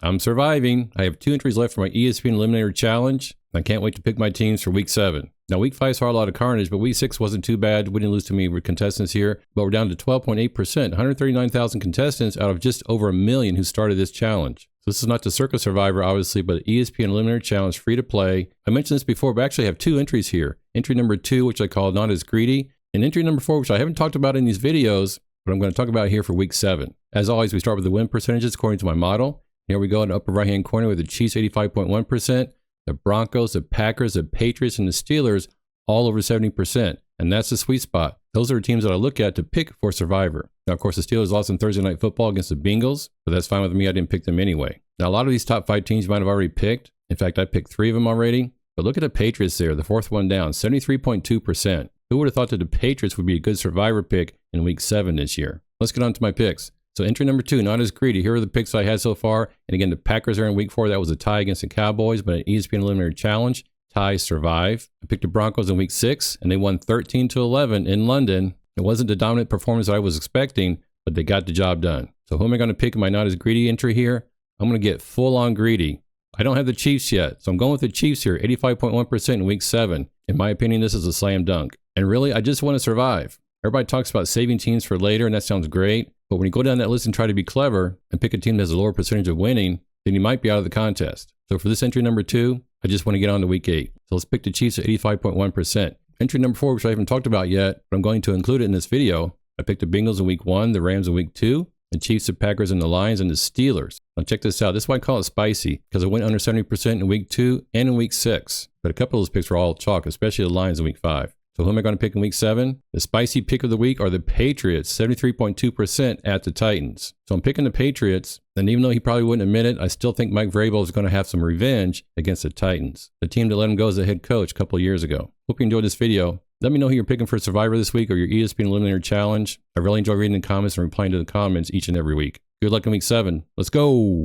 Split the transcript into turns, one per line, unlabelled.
I'm surviving. I have 2 entries left for my ESPN Eliminator Challenge. I can't wait to pick my teams for Week 7. Now, Week 5 saw a lot of carnage, but Week 6 wasn't too bad. We didn't lose too many contestants here, but we're down to 12.8%, 139,000 contestants out of just over 1 million who started this challenge. So this is not the Circle Survivor, obviously, but ESPN Eliminator Challenge, free to play. I mentioned this before, but I actually have 2 entries here. Entry number 2, which I call Not As Greedy, and entry number 4, which I haven't talked about in these videos, but I'm going to talk about here for Week 7. As always, we start with the win percentages according to my model. Here we go in the upper right-hand corner with the Chiefs 85.1%, the Broncos, the Packers, the Patriots, and the Steelers all over 70%. And that's the sweet spot. Those are the teams that I look at to pick for Survivor. Now, of course, the Steelers lost on Thursday Night Football against the Bengals, but that's fine with me. I didn't pick them anyway. Now, a lot of these top 5 teams you might have already picked. In fact, I picked 3 of them already. But look at the Patriots there, the 4th one down, 73.2%. Who would have thought that the Patriots would be a good Survivor pick in Week 7 this year? Let's get on to my picks. So entry number 2, Not As Greedy. Here are the picks I had so far. And again, the Packers are in Week 4. That was a tie against the Cowboys, but an ESPN Eliminator Challenge. Ties survive. I picked the Broncos in Week 6, and they won 13-11 in London. It wasn't the dominant performance that I was expecting, but they got the job done. So who am I going to pick in my Not As Greedy entry here? I'm going to get full-on greedy. I don't have the Chiefs yet, so I'm going with the Chiefs here, 85.1% in Week 7. In my opinion, this is a slam dunk. And really, I just want to survive. Everybody talks about saving teams for later, and that sounds great. But when you go down that list and try to be clever and pick a team that has a lower percentage of winning, then you might be out of the contest. So for this entry number 2, I just want to get on to Week 8. So let's pick the Chiefs at 85.1%. Entry number 4, which I haven't talked about yet, but I'm going to include it in this video. I picked the Bengals in Week 1, the Rams in Week 2, the Chiefs, the Packers, and the Lions, and the Steelers. Now check this out. This is why I call it spicy, because I went under 70% in Week 2 and in Week 6. But a couple of those picks were all chalk, especially the Lions in Week 5. So who am I going to pick in Week 7? The spicy pick of the week are the Patriots, 73.2% at the Titans. So I'm picking the Patriots, and even though he probably wouldn't admit it, I still think Mike Vrabel is going to have some revenge against the Titans, the team that let him go as the head coach a couple of years ago. Hope you enjoyed this video. Let me know who you're picking for Survivor this week or your ESPN Eliminator Challenge. I really enjoy reading the comments and replying to the comments each and every week. Good luck in Week 7. Let's go!